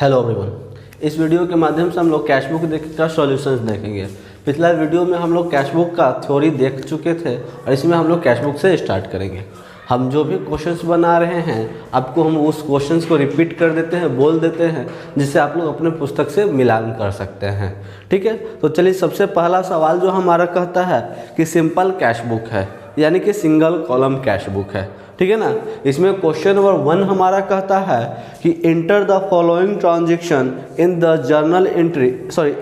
Hello everyone. इस video के माध्यम से हम लोग कैश बुक का सॉल्यूशंस देखेंगे। पिछला वीडियो में हम लोग कैश बुक का थ्योरी देख चुके थे और इसमें हम लोग कैश बुक से स्टार्ट करेंगे। हम जो भी क्वेश्चंस बना रहे हैं आपको हम उस क्वेश्चंस को रिपीट कर देते हैं, बोल देते हैं, जिससे आप लोग अपने पुस्तक से मिलान कर सकते हैं। ठीक है, तो चलिए सबसे पहला सवाल जो हमारा कहता है कि सिंपल कैश बुक है, यानी कि सिंगल कॉलम कैश बुक है। ठीक है ना। इसमें क्वेश्चन नंबर 1 हमारा कहता है कि enter the following transaction in the journal entry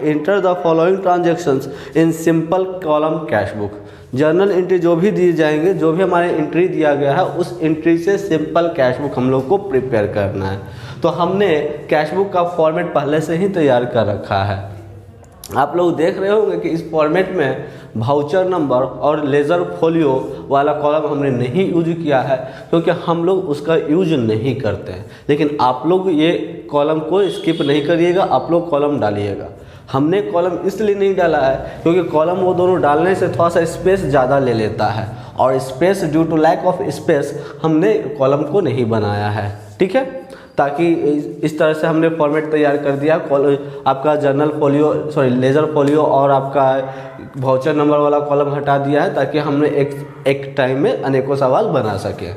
enter the following transactions in simple column cash book. Journal entry जो भी दिए जाएंगे, जो भी हमारे एंट्री दिया गया है उस एंट्री से सिंपल कैश बुक हम लोग को प्रिपेयर करना है। तो हमने कैश बुक का फॉर्मेट पहले से ही तैयार कर रखा है। आप लोग देख रहे होंगे कि इस फॉर्मेट में वाउचर नंबर और लेज़र फोलियो वाला कॉलम हमने नहीं यूज किया है, क्योंकि हम लोग उसका यूज नहीं करते हैं। लेकिन आप लोग ये कॉलम को स्किप नहीं करिएगा, आप लोग कॉलम डालिएगा। हमने कॉलम इसलिए नहीं डाला है क्योंकि कॉलम वो दोनों डालने से थोड़ा सा स्पेस ज़्यादा ले लेता है, और space due to lack of space हमने कॉलम को नहीं बनाया है। ठीक है, ताकि इस तरह से हमने फॉर्मेट तैयार कर दिया। आपका जर्नल फोलियो लेज़र फोलियो और आपका वाउचर नंबर वाला कॉलम हटा दिया है, ताकि हमने एक टाइम में अनेकों सवाल बना सकें।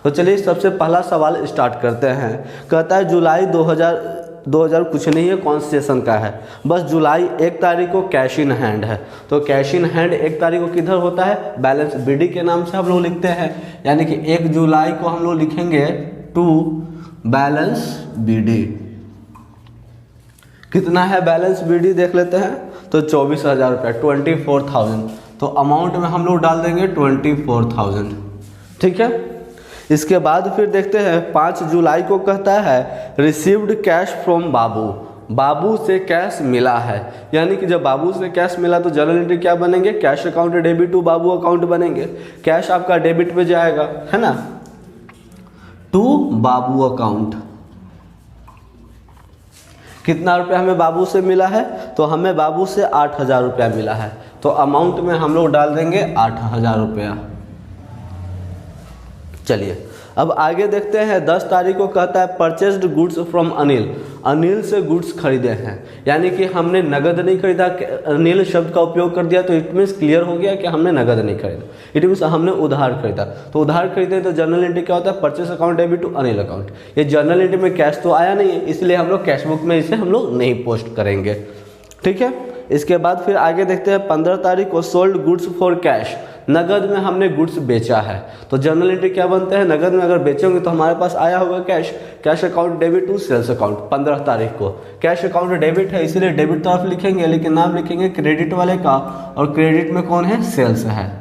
तो चलिए सबसे पहला सवाल स्टार्ट करते हैं। कहता है जुलाई 2000 कुछ नहीं है, कौन सेशन का है, बस जुलाई 1 तारीख को कैश इन हैंड है। तो कैश इन हैंड 1 तारीख को किधर होता है, बैलेंस बीडी के नाम से हम लोग लिखते हैं। यानी कि 1 जुलाई को हम लोग लिखेंगे टू बैलेंस बीडी। कितना है बैलेंस बीडी देख लेते हैं। तो 24,000 रुपये, 24,000। तो अमाउंट में हम लोग डाल देंगे 24,000। ठीक है, इसके बाद फिर देखते हैं 5 जुलाई को कहता है रिसीव्ड कैश फ्रॉम बाबू। बाबू से कैश मिला है, यानी कि जब बाबू से कैश मिला तो जर्नल एंट्री क्या बनेंगे, cash account debit to Babu account बनेंगे। कैश आपका डेबिट पे जाएगा, है ना, टू बाबू अकाउंट। कितना रुपया हमें बाबू से मिला है, तो हमें बाबू से 8,000 रुपया मिला है। तो अमाउंट में हम लोग डाल देंगे 8,000 रुपया। चलिए अब आगे देखते हैं। 10 तारीख को कहता है purchased goods from Anil. Anil से गुड्स खरीदे हैं, यानी कि हमने नगद नहीं खरीदा, अनिल शब्द का उपयोग कर दिया। तो इट मीन्स क्लियर हो गया कि हमने नगद नहीं खरीदा, इट मीन्स हमने उधार खरीदा। तो उधार खरीदे तो जर्नल एंट्री क्या होता है, purchase account debit to Anil account. ये जर्नल एंट्री में कैश तो आया नहीं है, इसलिए हम लोग कैश बुक में इसे हम लोग नहीं पोस्ट करेंगे। ठीक है, इसके बाद फिर आगे देखते हैं 15 तारीख को सोल्ड गुड्स फॉर कैश। नगद में हमने गुड्स बेचा है, तो जर्नल एंट्री क्या बनते हैं, नगद में अगर बेचेंगे तो हमारे पास आया होगा cash. Cash account debit to sales account. 15 तारीख को कैश अकाउंट डेबिट है, इसीलिए डेबिट तरफ लिखेंगे, लेकिन नाम लिखेंगे क्रेडिट वाले का, और क्रेडिट में कौन है, सेल्स है।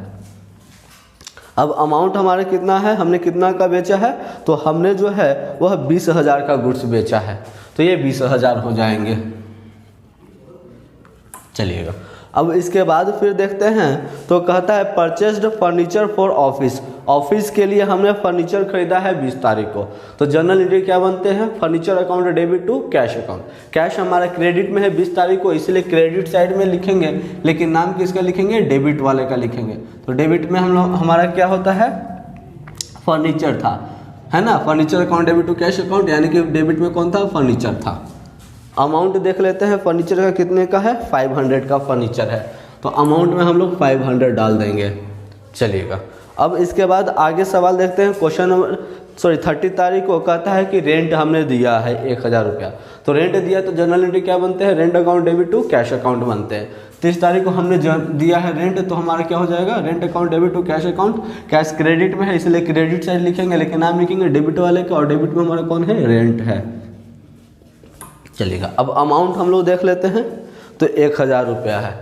अब अमाउंट हमारा कितना है, हमने कितना का बेचा है, तो हमने जो है वह 20,000 का गुड्स बेचा है, तो ये 20,000 हो जाएंगे। चलिएगा अब इसके बाद फिर देखते हैं। तो कहता है purchased furniture for office. Office के लिए हमने फर्नीचर खरीदा है 20 तारीख को। तो जर्नल एंट्री क्या बनते हैं, furniture account debit to cash account. Cash हमारा क्रेडिट में है 20 तारीख को, इसलिए क्रेडिट साइड में लिखेंगे, लेकिन नाम किसका लिखेंगे, डेबिट वाले का लिखेंगे। तो डेबिट में हम लोग हमारा क्या होता है, फर्नीचर था, है ना, furniture account debit to cash account, यानी कि डेबिट में कौन था, फर्नीचर था। अमाउंट देख लेते हैं फर्नीचर का कितने का है, 500 का फर्नीचर है, तो अमाउंट में हम लोग 500 डाल देंगे। चलिएगा अब इसके बाद आगे सवाल देखते हैं। क्वेश्चन नंबर 30 तारीख को कहता है कि रेंट हमने दिया है 1,000 रुपया। तो रेंट दिया तो जर्नल एंट्री क्या बनते हैं, rent account debit to cash account बनते हैं। 30 तारीख को हमने दिया है रेंट, तो हमारा क्या हो जाएगा, rent account debit to cash account. Cash credit में है, इसलिए क्रेडिट साइड लिखेंगे, लेकिन नाम लिखेंगे डेबिट वाले का, और डेबिट में हमारा कौन है, रेंट है। चलिएगा अब अमाउंट हम लोग देख लेते हैं। तो 1,000 रुपया है।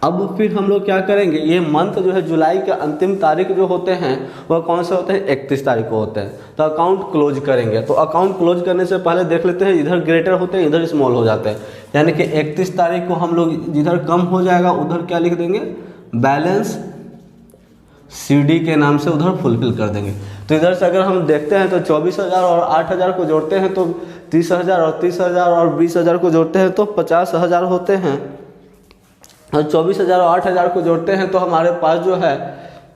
अब फिर हम लोग क्या करेंगे, ये मंथ जो है जुलाई के अंतिम तारीख जो होते हैं वह कौन से होते हैं, 31 तारीख को होते हैं। तो अकाउंट क्लोज करेंगे। तो अकाउंट क्लोज करने से पहले देख लेते हैं, इधर ग्रेटर होते हैं, इधर स्मॉल हो जाते हैं। यानी कि 31 तारीख को हम लोग जिधर कम हो जाएगा उधर क्या लिख देंगे, बैलेंस सीडी के नाम से उधर फुलफिल कर देंगे। तो इधर से अगर हम देखते हैं तो 24,000 और 8,000 को जोड़ते हैं तो 30,000, और 30,000 और 20,000 को जोड़ते हैं तो 50,000 होते हैं, और 24,000 और 8,000 को जोड़ते हैं तो हमारे पास जो है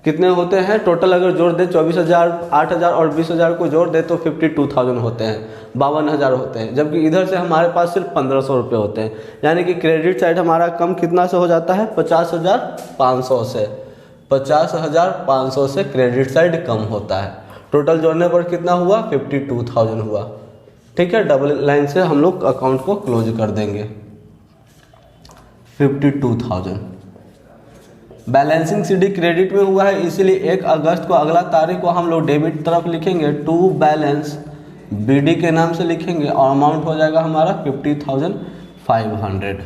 कितने होते हैं टोटल, अगर जोड़ दे 24,000, 8,000 और 20,000 को जोड़ दे तो 52,000 होते हैं, 52,000 होते हैं। जबकि इधर से हमारे पास सिर्फ 1,500 रुपये होते हैं, यानी कि क्रेडिट साइड हमारा कम कितना से हो जाता है, 50,500 से, 50,500 से क्रेडिट साइड कम होता है। टोटल जोड़ने पर कितना हुआ, 52,000 हुआ। ठीक है, डबल लाइन से हम लोग अकाउंट को क्लोज कर देंगे। 52,000 बैलेंसिंग सीडी क्रेडिट में हुआ है, इसीलिए 1 अगस्त को अगला तारीख को हम लोग डेबिट तरफ लिखेंगे, टू बैलेंस बीडी के नाम से लिखेंगे और अमाउंट हो जाएगा हमारा 50,500।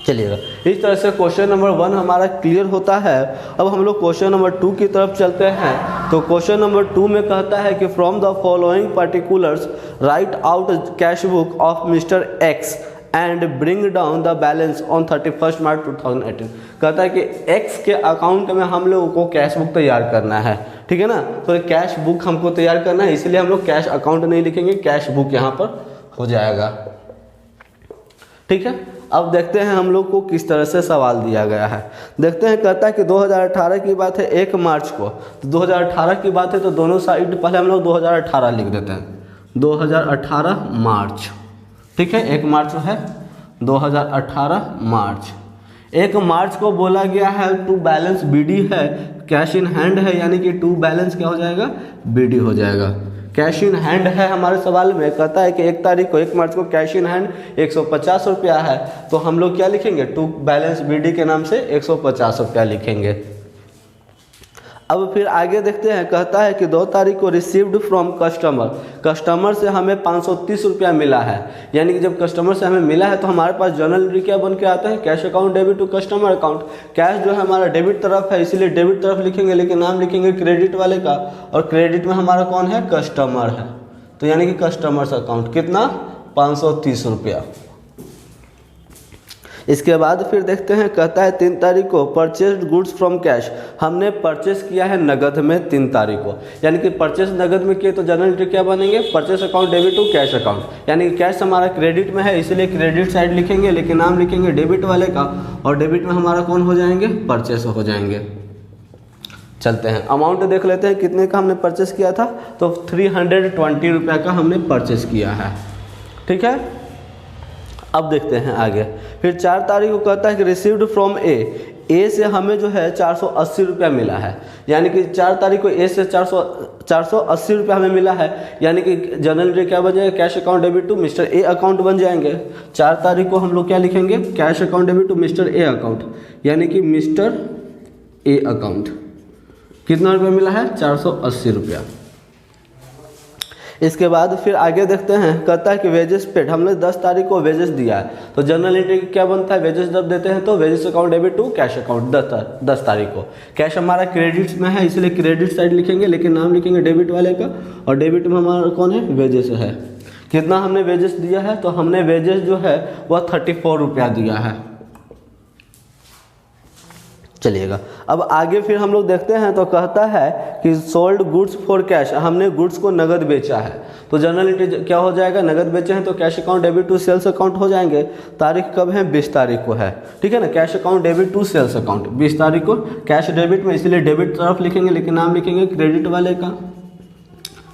चलिएगा, इस तरह से क्वेश्चन नंबर 1 हमारा क्लियर होता है। अब हम लोग क्वेश्चन नंबर 2 की तरफ चलते हैं। तो क्वेश्चन नंबर 2 में कहता है कि from the following particulars right out cash book of mister x and bring down the balance on 31 मार्च 2018। कहता है कि एक्स के अकाउंट में हम लोगों को कैश बुक तैयार करना है, ठीक है ना। तो कैश बुक हमको तैयार करना है, इसलिए हम लोग कैश अकाउंट नहीं लिखेंगे, कैश बुक यहाँ पर हो जाएगा। ठीक है, अब देखते हैं हम लोग को किस तरह से सवाल दिया गया है। देखते हैं, कहता है कि 2018 की बात है 1 मार्च को, तो 2018 की बात है तो दोनों साइड पहले हम लोग 2018 लिख देते हैं, 2018 मार्च। ठीक है, 1 मार्च है 2018 मार्च। 1 मार्च को बोला गया है टू बैलेंस बीडी है, कैश इन हैंड है, यानी कि टू बैलेंस क्या हो जाएगा, बीडी हो जाएगा। कैश इन हैंड है हमारे सवाल में, कहता है कि 1 तारीख को 1 मार्च को कैश इन हैंड 150 रुपया है, तो हम लोग क्या लिखेंगे, टू बैलेंस बीडी के नाम से 150 रुपया लिखेंगे। अब फिर आगे देखते हैं, कहता है कि 2 तारीख को रिसीव्ड फ्रॉम कस्टमर, कस्टमर से हमें 530 रुपया मिला है, यानी कि जब कस्टमर से हमें मिला है तो हमारे पास जर्नल एंट्री क्या बन के आता है, cash account debit to customer account. Cash जो है हमारा डेबिट तरफ है, इसीलिए डेबिट तरफ लिखेंगे, लेकिन नाम लिखेंगे क्रेडिट वाले का, और क्रेडिट में हमारा कौन है, कस्टमर है, तो यानी कि कस्टमर्स अकाउंट कितना, 530 रुपया। इसके बाद फिर देखते हैं, कहता है 3 तारीख को परचेज गुड्स फ्रॉम कैश, हमने परचेस किया है नगद में 3 तारीख को, यानी कि परचेस नगद में किए तो जनरल एंट्री क्या बनेंगे, purchase account debit to cash account, यानी कि कैश हमारा क्रेडिट में है इसलिए क्रेडिट साइड लिखेंगे, लेकिन नाम लिखेंगे डेबिट वाले का, और डेबिट में हमारा कौन हो जाएंगे, परचेस हो जाएंगे। चलते हैं, अमाउंट देख लेते हैं कितने का हमने परचेस किया था, तो 320 रुपये का हमने परचेस किया है। ठीक है, अब देखते हैं आगे। फिर 4 तारीख को कहता है कि रिसीव्ड फ्रॉम ए से हमें जो है 480 रुपया मिला है, यानी कि 4 तारीख को ए से 480 रुपया हमें मिला है, यानी कि जनरल एंट्री क्या बन जाएगा, cash account debit to mister A account बन जाएंगे। 4 तारीख को हम लोग क्या लिखेंगे, cash account debit to mister A account, यानी कि मिस्टर ए अकाउंट कितना रुपया मिला है, 480 रुपया। इसके बाद फिर आगे देखते हैं, कहता है कि वेजेस पेड, हमने 10 तारीख को वेजेस दिया है, तो जनरल एंट्री क्या बनता है, वेजेस जब देते हैं तो wages account debit to cash account 10 तारीख को। कैश हमारा क्रेडिट्स में है इसलिए क्रेडिट साइड लिखेंगे, लेकिन नाम लिखेंगे डेबिट वाले का, और डेबिट में हमारा कौन है, वेजेस है। कितना हमने वेजेस दिया है, तो हमने वेजेस जो है वह 34 रुपया दिया है। चलिएगा, अब आगे फिर हम लोग देखते हैं, तो कहता है कि सोल्ड गुड्स फॉर कैश, हमने गुड्स को नगद बेचा है, तो जनरल एंट्री क्या हो जाएगा, नगद बेचे हैं तो cash account debit to sales account हो जाएंगे। तारीख कब है, 20 तारीख को है, ठीक है ना। Cash account debit to sales account 20 तारीख को, कैश डेबिट में इसलिए डेबिट तरफ लिखेंगे, लेकिन नाम लिखेंगे क्रेडिट वाले का,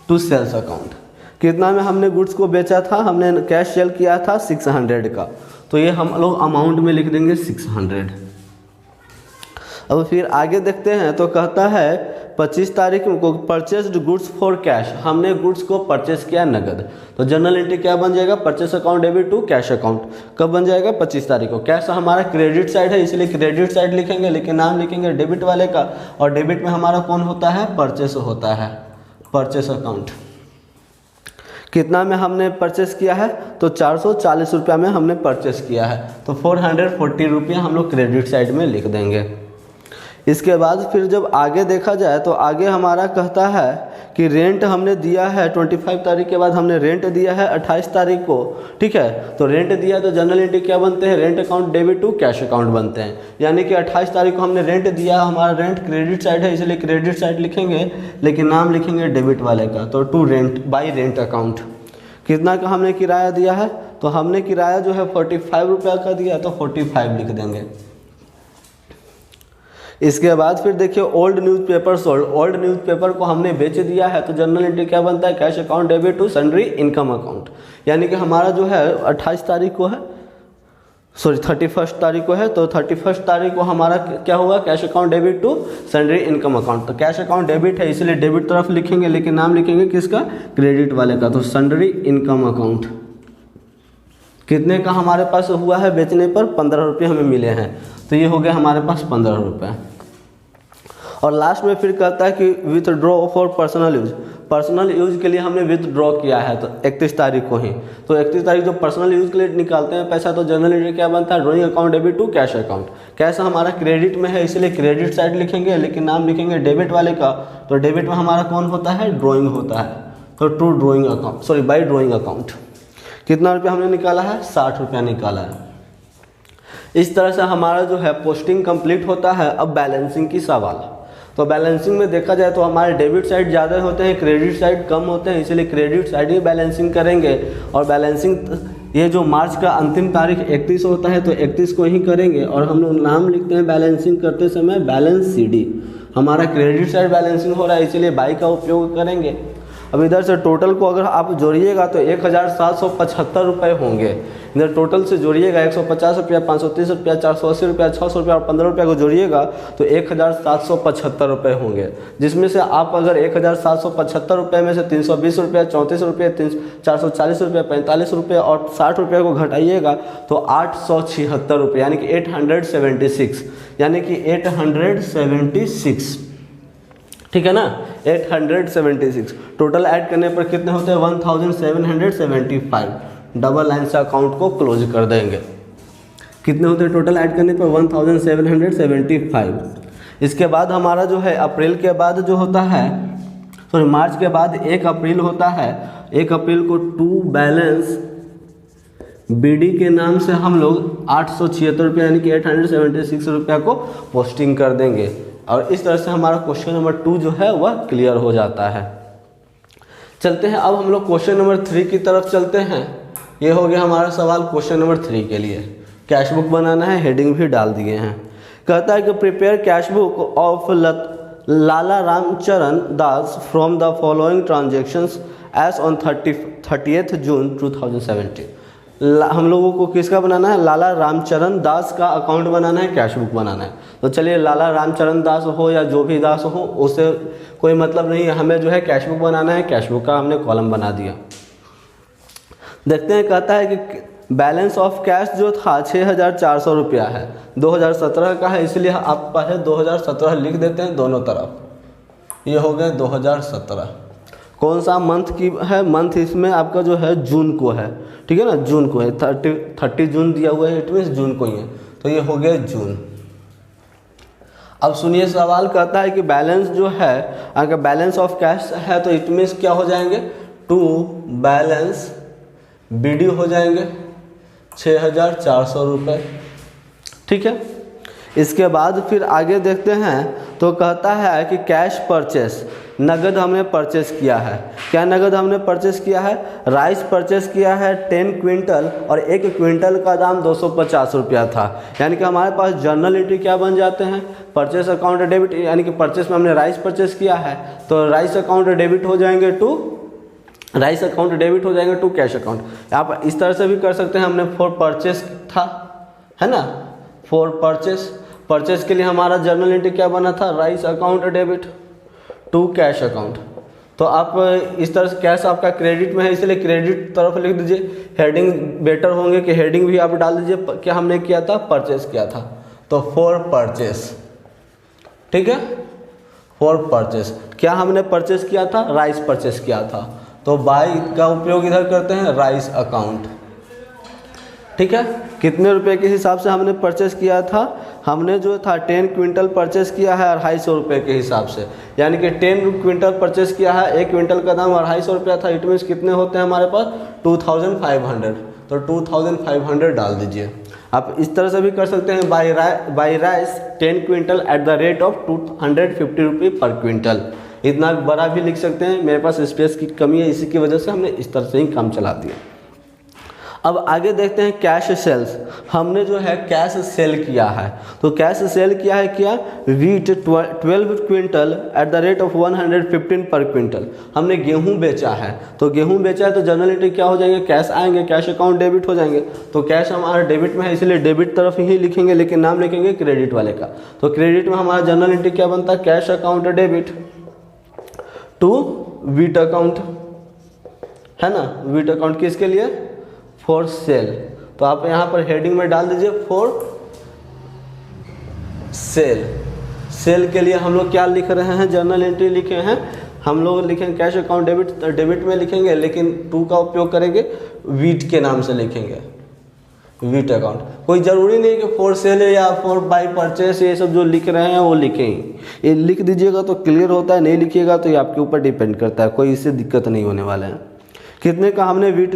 टू सेल्स अकाउंट। कितना में हमने गुड्स को बेचा था, हमने कैश सेल किया था 600 का, तो ये हम लोग अमाउंट में लिख देंगे 600। अब फिर आगे देखते हैं, तो कहता है 25 तारीख को परचेस्ड गुड्स फॉर कैश, हमने गुड्स को परचेस किया नगद, तो जनरल एंट्री क्या बन जाएगा, purchase account debit to cash account. कब बन जाएगा, 25 तारीख को। कैश हमारा क्रेडिट साइड है इसलिए क्रेडिट साइड लिखेंगे, लेकिन नाम लिखेंगे डेबिट वाले का, और डेबिट में हमारा कौन होता है, परचेस होता है, परचेस अकाउंट। कितना में हमने परचेस किया है, तो 440 रुपया में हमने परचेस किया है, तो 440 रुपया हम लोग क्रेडिट साइड में लिख देंगे। इसके बाद फिर जब आगे देखा जाए, तो आगे हमारा कहता है कि रेंट हमने दिया है 25 तारीख के बाद हमने रेंट दिया है 28 तारीख को, ठीक है। तो रेंट दिया तो जनरल एंट्री क्या बनते हैं, rent account debit to cash account बनते हैं, यानी कि 28 तारीख को हमने रेंट दिया, हमारा रेंट क्रेडिट साइड है इसलिए क्रेडिट साइड लिखेंगे, लेकिन नाम लिखेंगे डेबिट वाले का, तो to rent by rent account. कितना का हमने किराया दिया है, तो हमने किराया जो है 45 रुपया का दिया, तो 45 लिख देंगे। इसके बाद फिर देखिए old newspaper sold, old newspaper को हमने बेच दिया है तो जनरल एंट्री क्या बनता है, cash account debit to sundry income account. यानी कि हमारा जो है 28 तारीख को है, सॉरी 31 तारीख को है, तो 31 तारीख को हमारा क्या होगा, cash account debit to sundry income account. तो कैश अकाउंट डेबिट है इसलिए डेबिट तरफ लिखेंगे, लेकिन नाम लिखेंगे किसका, क्रेडिट वाले का। तो सन्ड्री इनकम अकाउंट कितने का हमारे पास हुआ है बेचने पर, 15 रुपये हमें मिले हैं, तो ये हो गया हमारे पास 15 रुपये। और लास्ट में फिर कहता है कि withdraw for personal use, personal use के लिए हमने विथड्रॉ किया है तो 31 तारीख को ही। तो 31 तारीख जो पर्सनल यूज के लिए निकालते हैं पैसा, तो जनरल एंट्री क्या बनता है, drawing account debit to cash account. Cash हमारा क्रेडिट में है इसलिए क्रेडिट साइड लिखेंगे, लेकिन नाम लिखेंगे डेबिट वाले का। तो डेबिट में हमारा कौन होता है, ड्रॉइंग होता है, तो to drawing account, sorry by drawing account. कितना रुपया हमने निकाला है, 60 रुपया निकाला है। इस तरह से हमारा जो है पोस्टिंग कंप्लीट होता है। अब बैलेंसिंग की सवाल, तो बैलेंसिंग में देखा जाए तो हमारे डेबिट साइड ज़्यादा होते हैं, क्रेडिट साइड कम होते हैं, इसलिए क्रेडिट साइड ही बैलेंसिंग करेंगे। और बैलेंसिंग ये जो मार्च का अंतिम तारीख 31 होता है तो 31 को ही करेंगे। और हम लोग नाम लिखते हैं बैलेंसिंग करते समय बैलेंस CD। हमारा क्रेडिट साइड बैलेंसिंग हो रहा है इसलिए बाई का उपयोग करेंगे। अब इधर से टोटल को अगर आप जोड़िएगा तो 1775 रुपये होंगे। इधर टोटल से जोड़िएगा 150 रुपया, 530 रुपया, 480 रुपया, 600 रुपया और 15 रुपया को जोड़िएगा तो 1775 रुपये होंगे। जिसमें से आप अगर 1775 रुपये में से 320 रुपया, 34 रुपये, 440 रुपये, 45 रुपये और 60 रुपये को घटाइएगा तो 876 रुपये, यानी कि 876, यानी कि 876, ठीक है ना, 876। टोटल ऐड करने पर कितने होते हैं, 1775। डबल लाइन से अकाउंट को क्लोज कर देंगे। कितने होते हैं टोटल ऐड करने पर, 1775। इसके बाद हमारा जो है अप्रैल के बाद जो होता है, सॉरी मार्च के बाद 1 अप्रैल होता है। 1 अप्रैल को टू बैलेंस BD के नाम से हम लोग 876 रुपये यानी कि 876 रुपया को पोस्टिंग कर देंगे। और इस तरह से हमारा क्वेश्चन नंबर 2 जो है वह क्लियर हो जाता है। चलते हैं अब हम लोग क्वेश्चन नंबर 3 की तरफ चलते हैं। ये हो गया हमारा सवाल क्वेश्चन नंबर 3 के लिए। कैश बुक बनाना है, हेडिंग भी डाल दिए हैं। कहता है कि prepare cash book of Lala Ramcharan Das from the following transactions as on 30th June 2017। हम लोगों को किसका बनाना है, लाला रामचरण दास का अकाउंट बनाना है, कैश बुक बनाना है। तो चलिए लाला रामचरण दास हो या जो भी दास हो उससे कोई मतलब नहीं है, हमें जो है कैश बुक बनाना है। कैश बुक का हमने कॉलम बना दिया। देखते हैं, कहता है कि बैलेंस ऑफ कैश जो था 6400 रुपया है, 2017 का है, इसलिए आप पहले 2017 लिख देते हैं दोनों तरफ। ये हो गया 2017। कौन सा मंथ की है, मंथ इसमें आपका जो है जून को है, ठीक है ना, जून को है। 30 जून दिया हुआ है, इट मीन्स जून को ही है, तो ये हो गया जून। अब सुनिए सवाल कहता है कि बैलेंस जो है अगर बैलेंस ऑफ कैश है तो इट मीन्स क्या हो जाएंगे, टू बैलेंस BD हो जाएंगे 6400 रुपये, ठीक है। इसके बाद फिर आगे देखते हैं तो कहता है कि कैश परचेस, नगद हमने परचेस किया है। क्या नगद हमने परचेस किया है, राइस परचेस किया है 10 क्विंटल और 1 क्विंटल का दाम 250 रुपया था। यानी कि हमारे पास जर्नल एंट्री क्या बन जाते हैं, परचेस अकाउंट डेबिट, यानी कि परचेस में हमने राइस परचेस किया है तो राइस अकाउंट डेबिट हो जाएंगे टू राइस अकाउंट डेबिट हो जाएंगे टू कैश अकाउंट। आप इस तरह से भी कर सकते हैं, हमने फॉर परचेस था, है ना, फॉर परचेस, परचेस के लिए हमारा जर्नल एंट्री क्या बना था, rice account debit to cash account. तो आप इस तरह से कैश आपका क्रेडिट में है इसलिए क्रेडिट तरफ लिख दीजिए। हेडिंग बेटर होंगे कि हेडिंग भी आप डाल दीजिए, क्या हमने किया था, परचेस किया था, तो फॉर परचेस, ठीक है, फॉर परचेस। क्या हमने परचेस किया था, राइस परचेस किया था, तो बाई का उपयोग इधर करते हैं, राइस अकाउंट, ठीक है। कितने रुपए के हिसाब से हमने परचेस किया था, हमने जो था 10 क्विंटल परचेस किया है 250 रुपये के हिसाब से, यानी कि 10 क्विंटल परचेस किया है, 1 क्विंटल का दाम 250 रुपया था। इट मीन्स कितने होते हैं हमारे पास, 2500, तो 2500 डाल दीजिए। आप इस तरह से भी कर सकते हैं, by rice 10 quintal at the rate of 250 रुपये पर क्विंटल। इतना बड़ा भी लिख सकते हैं, मेरे पास स्पेस की कमी है, इसी की वजह से हमने इस तरह से ही काम चला दिया। अब आगे देखते हैं कैश सेल्स। हमने जो है कैश सेल किया है, तो कैश सेल किया है क्या, wheat 12 quintal at the rate of 115 पर क्विंटल। हमने गेहूं बेचा है, तो गेहूं बेचा है तो जनरल एंट्री क्या हो जाएंगे, कैश आएंगे, कैश अकाउंट डेबिट हो जाएंगे। तो कैश हमारा डेबिट में है इसलिए डेबिट तरफ ही लिखेंगे, लेकिन नाम लिखेंगे क्रेडिट वाले का। तो क्रेडिट में हमारा जनरल एंट्री क्या बनता है, cash account debit to wheat account, है ना। वीट अकाउंट किसके लिए, फॉर सेल। तो आप यहाँ पर हेडिंग में डाल दीजिए फॉर सेल। सेल के लिए हम लोग क्या लिख रहे हैं, जर्नल एंट्री लिखे हैं, हम लोग लिखेंगे कैश अकाउंट डेबिट, डेबिट में लिखेंगे, लेकिन टू का उपयोग करेंगे, वीट के नाम से लिखेंगे, वीट अकाउंट। कोई ज़रूरी नहीं कि फॉर सेल या फॉर बाई परचेस, ये सब जो लिख रहे हैं वो लिखें, ये लिख दीजिएगा तो क्लियर होता है, नहीं लिखिएगा तो ये आपके ऊपर डिपेंड करता है, कोई इससे दिक्कत नहीं होने वाला है। कितने का हमने वीट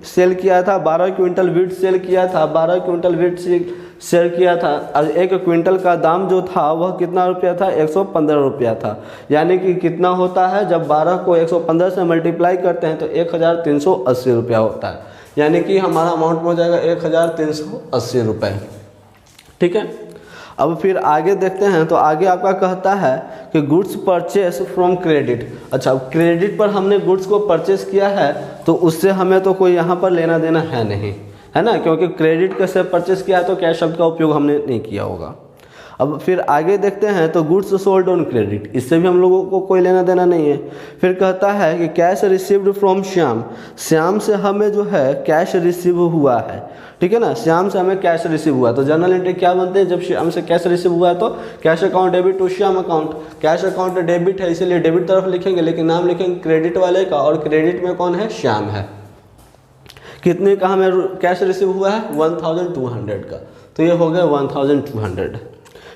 सेल किया था, 12 क्विंटल वीट सेल किया था, 12 क्विंटल वीट सेल किया था। और 1 क्विंटल का दाम जो था वह कितना रुपया था, 115 रुपया था। यानी कि कितना होता है, जब 12 को 115 से मल्टीप्लाई करते हैं तो 1380 रुपया होता है। यानी कि हमारा अमाउंट हो जाएगा 1380 रुपये। ठीक है, अब फिर आगे देखते हैं, तो आगे आपका कहता है कि गुड्स परचेस फ्रॉम क्रेडिट। अच्छा, क्रेडिट पर हमने गुड्स को परचेस किया है तो उससे हमें तो कोई यहाँ पर लेना देना है नहीं, है ना, क्योंकि क्रेडिट के से परचेस किया है तो कैश शब्द का उपयोग हमने नहीं किया होगा। अब फिर आगे देखते हैं, तो गुड्स सोल्ड ऑन क्रेडिट, इससे भी हम लोगों को कोई लेना देना नहीं है। फिर कहता है कि cash received from Shyam, Shyam से हमें जो है कैश रिसीव हुआ है। ठीक है ना, श्याम से हमें कैश रिसीव हुआ, तो जनरल एंट्री क्या बनते हैं, जब श्याम से कैश रिसीव हुआ है तो cash account debit to Shyam account. Cash account debit है इसीलिए डेबिट तरफ लिखेंगे, लेकिन नाम लिखेंगे क्रेडिट वाले का, और क्रेडिट में कौन है, श्याम है। कितने का हमें कैश रिसीव हुआ है, 1200 का, तो ये हो गया 1200।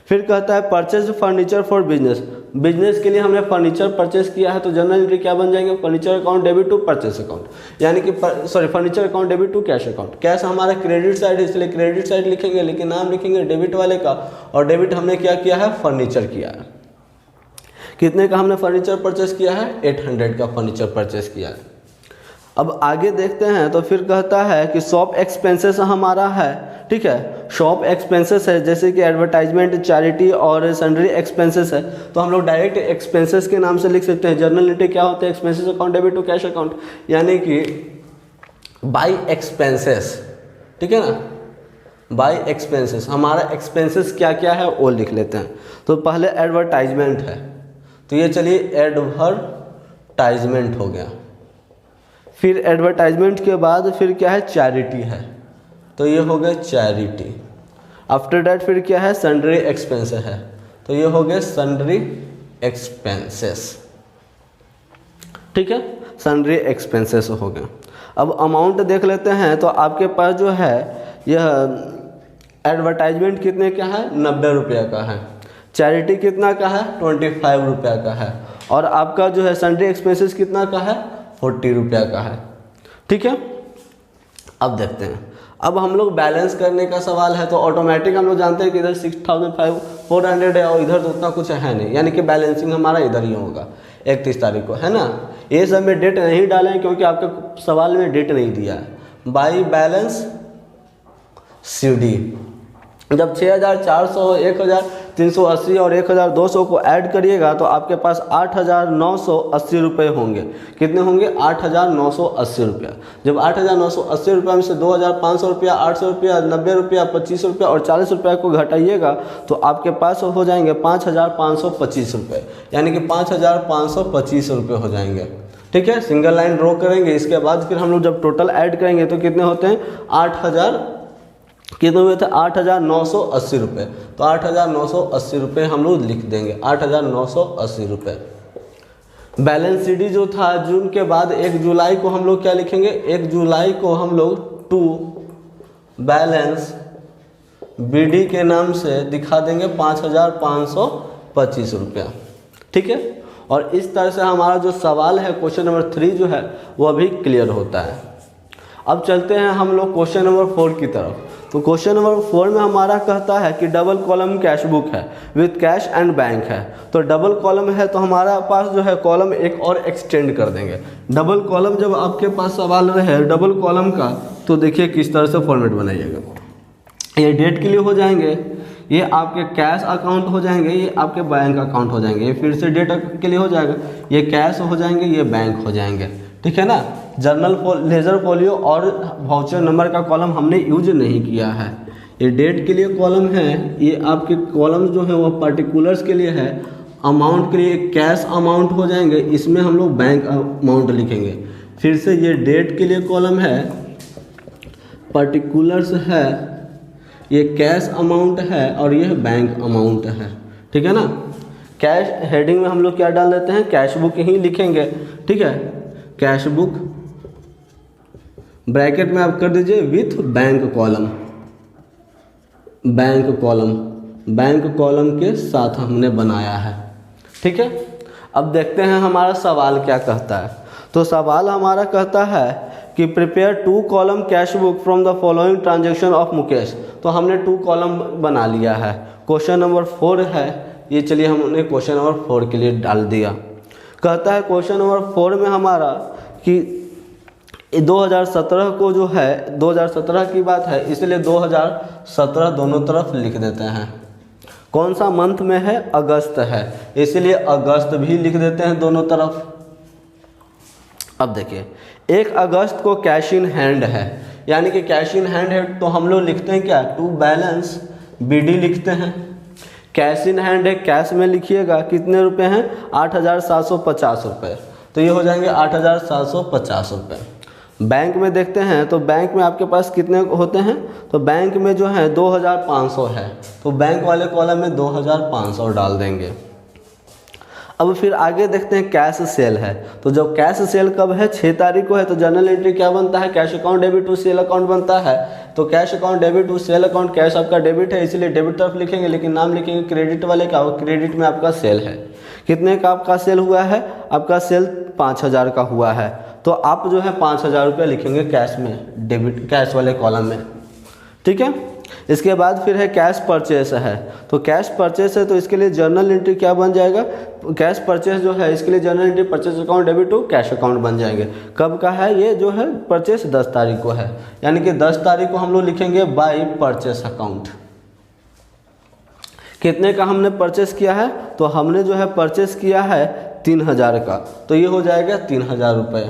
फिर कहता है purchase furniture for business, business के लिए हमने फर्नीचर परचेस किया है, तो जनरल एंट्री क्या बन जाएंगे, furniture account debit to purchase account, यानी कि furniture account debit to cash account. Cash हमारा क्रेडिट साइड है इसलिए क्रेडिट साइड लिखेंगे, लेकिन नाम लिखेंगे डेबिट वाले का, और डेबिट हमने क्या किया है, फर्नीचर किया है। कितने का हमने फर्नीचर परचेस किया है, 800 का फर्नीचर परचेस किया है। अब आगे देखते हैं, तो फिर कहता है कि शॉप एक्सपेंसेस हमारा है। ठीक है, शॉप एक्सपेंसेस है, जैसे कि एडवर्टाइजमेंट, चैरिटी और सन्ड्री एक्सपेंसेस है, तो हम लोग डायरेक्ट एक्सपेंसेस के नाम से लिख सकते हैं। जर्नल एंट्री क्या होते हैं, expenses account debit to cash account, यानी कि बाई एक्सपेंसेस। ठीक है ना, बाई एक्सपेंसेस, हमारा एक्सपेंसेस क्या क्या है वो लिख लेते हैं। तो पहले एडवर्टाइजमेंट है, तो ये चलिए एडवर्टाइजमेंट हो गया। फिर एडवर्टाइजमेंट के बाद फिर क्या है, चैरिटी है, तो ये हो गया चैरिटी। आफ्टर डैट फिर क्या है, सन्ड्री एक्सपेंसेस है, तो ये हो गया सन्ड्री एक्सपेंसेस। ठीक है, सन्ड्री एक्सपेंसेस हो गया। अब अमाउंट देख लेते हैं, तो आपके पास जो है यह एडवर्टाइजमेंट कितने का है, 90 रुपये का है। चैरिटी कितना का है, 25 रुपये का है। और आपका जो है सन्ड्री एक्सपेंसेस कितना का है, 40 रुपये का है। ठीक है, अब देखते हैं, अब हम लोग बैलेंस करने का सवाल है, तो ऑटोमेटिक हम लोग जानते हैं कि इधर 6400 है और इधर तो उतना कुछ है नहीं, यानी कि बैलेंसिंग हमारा इधर ही होगा 31 तारीख को, है ना। ये सब में डेट नहीं डालें क्योंकि आपके सवाल में डेट नहीं दिया है। बाई बैलेंस CD, जब 6400, 1380 और 1200 को ऐड करिएगा तो आपके पास 8980 रुपये होंगे। कितने होंगे, 8980 रुपया। जब 8980 रुपये में से 2500 रुपया, 800 रुपया, 90 रुपया, 25 रुपया और 40 रुपया को घटाइएगा तो आपके पास हो जाएंगे 5525 रुपये, यानी कि 5525 रुपये हो जाएंगे। ठीक है, सिंगल लाइन ड्रॉ करेंगे, इसके बाद फिर हम लोग जब टोटल ऐड करेंगे तो कितने होते हैं, 8000 कितने हुए थे, 8980 रुपये। तो 8980 रुपये हम लोग लिख देंगे, 8980 रुपये। बैलेंस CD जो था जून के बाद 1 जुलाई को हम लोग क्या लिखेंगे, 1 जुलाई को हम लोग टू बैलेंस BD के नाम से दिखा देंगे 5525 रुपया। ठीक है, और इस तरह से हमारा जो सवाल है क्वेश्चन नंबर 3 जो है वह भी क्लियर होता है। अब चलते हैं हम लोग क्वेश्चन नंबर 4 की तरफ। तो क्वेश्चन नंबर 4 में हमारा कहता है कि डबल कॉलम कैश बुक है विथ कैश एंड बैंक है। तो डबल कॉलम है तो हमारा पास जो है कॉलम एक और एक्सटेंड कर देंगे। डबल कॉलम जब आपके पास सवाल रहे डबल कॉलम का, तो देखिए किस तरह से फॉर्मेट बनाइएगा। ये डेट के लिए हो जाएंगे, ये आपके कैश अकाउंट हो जाएंगे, ये आपके बैंक अकाउंट हो जाएंगे, ये फिर से डेट के लिए हो जाएगा, ये कैश हो जाएंगे, ये बैंक हो जाएंगे, ठीक है ना। जर्नल लेजर फोलियो और वाउचर नंबर का कॉलम हमने यूज नहीं किया है। ये डेट के लिए कॉलम है, ये आपके कॉलम जो है वो पर्टिकुलर्स के लिए है। अमाउंट के लिए कैश अमाउंट हो जाएंगे, इसमें हम लोग बैंक अमाउंट लिखेंगे। फिर से ये डेट के लिए कॉलम है, पर्टिकुलर्स है, ये कैश अमाउंट है और ये बैंक अमाउंट है, ठीक है ना। कैश हेडिंग में हम लोग क्या डाल देते हैं, कैश बुक ही लिखेंगे, ठीक है। कैश बुक ब्रैकेट में आप कर दीजिए with bank column, bank column, bank column के साथ हमने बनाया है, ठीक है। अब देखते हैं हमारा सवाल क्या कहता है। तो सवाल हमारा कहता है कि prepare 2 column cash book from the following transaction of Mukesh. तो हमने 2 कॉलम बना लिया है। क्वेश्चन नंबर 4 है ये, चलिए हमने क्वेश्चन नंबर 4 के लिए डाल दिया। कहता है क्वेश्चन नंबर 4 में हमारा कि 2017 को जो है 2017 की बात है, इसलिए 2017 दोनों तरफ लिख देते हैं। कौन सा मंथ में है, अगस्त है, इसलिए अगस्त भी लिख देते हैं दोनों तरफ। अब देखिए 1 अगस्त को कैश इन हैंड है, यानी कि कैश इन हैंड है तो हम लोग लिखते हैं क्या, टू बैलेंस BD लिखते हैं। कैश इन हैंड है, कैश में लिखिएगा कितने रुपए हैं, 8,750 रुपये, तो ये हो जाएंगे 8,750 रुपये। बैंक में देखते हैं तो बैंक में आपके पास कितने होते हैं, तो बैंक में जो है 2,500 है, तो बैंक वाले कॉलम में 2,500 डाल देंगे। अब फिर आगे देखते हैं कैश सेल है, तो जब कैश सेल कब है, 6 तारीख को है, तो जर्नल एंट्री क्या बनता है, cash account debit to sale account बनता है। तो cash account debit to sale account, cash आपका डेबिट है इसलिए डेबिट तरफ लिखेंगे, लेकिन नाम लिखेंगे क्रेडिट वाले का, क्रेडिट में आपका सेल है। कितने का आपका सेल हुआ है, आपका सेल 5,000 का हुआ है, तो आप जो है 5,000 रुपये लिखेंगे कैश में, डेबिट कैश वाले कॉलम में, ठीक है। इसके बाद फिर है कैश परचेस है, तो कैश परचेस है तो इसके लिए जर्नल एंट्री क्या बन जाएगा, कैश परचेस जो है इसके लिए journal entry purchase account debit to cash account बन जाएंगे। कब का है ये जो है परचेस, 10 तारीख को है, यानी कि 10 तारीख को हम लोग लिखेंगे बाय परचेस अकाउंट। कितने का हमने परचेस किया है, तो हमने जो है परचेस किया है 3,000 का, तो ये हो जाएगा 3,000 रुपये।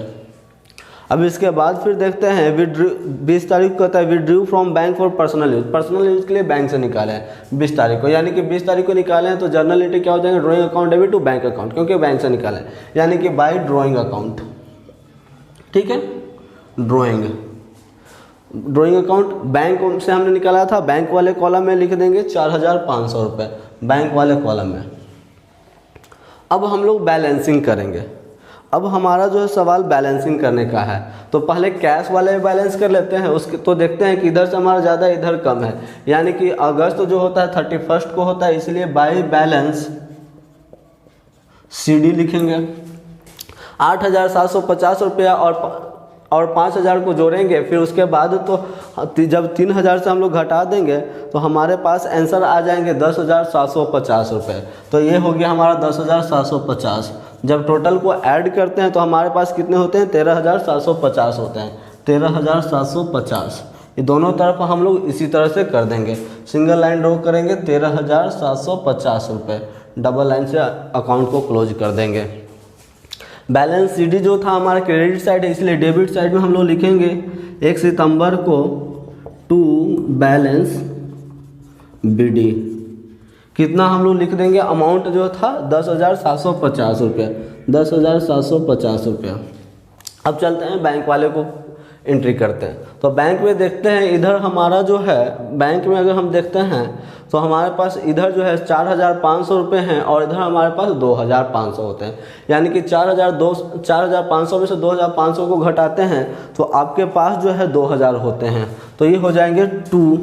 अब इसके बाद फिर देखते हैं विड्रू, 20 तारीख को कहता है withdrew from bank for personal use, personal use के लिए बैंक से निकाले हैं 20 तारीख को, यानी कि 20 तारीख को निकाले हैं, तो जर्नल एंट्री क्या हो जाएगा, drawing account debit to bank account, क्योंकि बैंक से निकाले हैं, यानी कि बाय ड्राइंग अकाउंट, ठीक है। ड्राइंग अकाउंट बैंक से हमने निकाला था, बैंक वाले कॉलम में लिख देंगे 4,500 रुपये बैंक वाले कॉलम में। अब हम लोग बैलेंसिंग करेंगे। अब हमारा जो है सवाल बैलेंसिंग करने का है, तो पहले कैश वाले बैलेंस कर लेते हैं, उसके तो देखते हैं कि इधर से हमारा ज़्यादा इधर कम है, यानी कि अगस्त जो होता है 31 को होता है, इसलिए बाय बैलेंस CD लिखेंगे। 8,750 रुपया और 5,000 को जोड़ेंगे, फिर उसके बाद तो जब 3,000 से हम लोग घटा देंगे तो हमारे पास आंसर आ जाएंगे 10,750 रुपये। तो ये हो गया हमारा 10,750। जब टोटल को ऐड करते हैं तो हमारे पास कितने होते हैं, 13,750 होते हैं, 13,750। ये दोनों तरफ हम लोग इसी तरह से कर देंगे, सिंगल लाइन ड्रॉ करेंगे 13,750 रुपये, डबल लाइन से अकाउंट को क्लोज कर देंगे। बैलेंस CD जो था हमारा क्रेडिट साइड है, इसलिए डेबिट साइड में हम लोग लिखेंगे 1 सितंबर को टू बैलेंस BD। कितना हम लोग लिख देंगे, अमाउंट जो था 10,750 रुपये, 10,750 रुपया। अब चलते हैं बैंक वाले को एंट्री करते हैं, तो बैंक में देखते हैं इधर हमारा जो है, बैंक में अगर हम देखते हैं तो हमारे पास इधर जो है 4,500 रुपये हैं और इधर हमारे पास 2,500 होते हैं, यानी कि 4,500 में से 2,500 को घटाते हैं तो आपके पास जो है 2,000 होते हैं, तो ये हो जाएंगे टू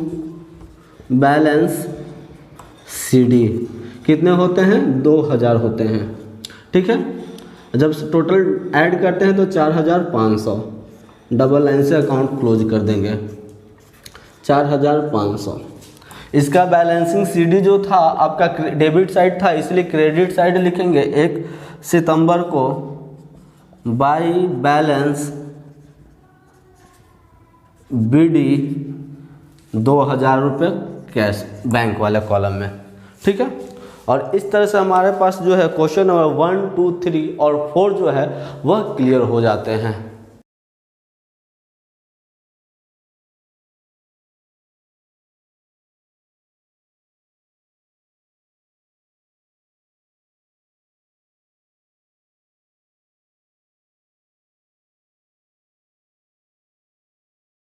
बैलेंस CD। कितने होते हैं, 2,000 होते हैं, ठीक है। जब टोटल ऐड करते हैं तो 4,500, डबल लाइन से अकाउंट क्लोज कर देंगे 4,500। इसका बैलेंसिंग CD जो था आपका डेबिट साइड था, इसलिए क्रेडिट साइड लिखेंगे 1 सितंबर को बाय बैलेंस BD 2000 रुपये कैश बैंक वाले कॉलम में, ठीक है। और इस तरह से हमारे पास जो है क्वेश्चन नंबर 1, 2, 3 और 4 जो है वह क्लियर हो जाते हैं।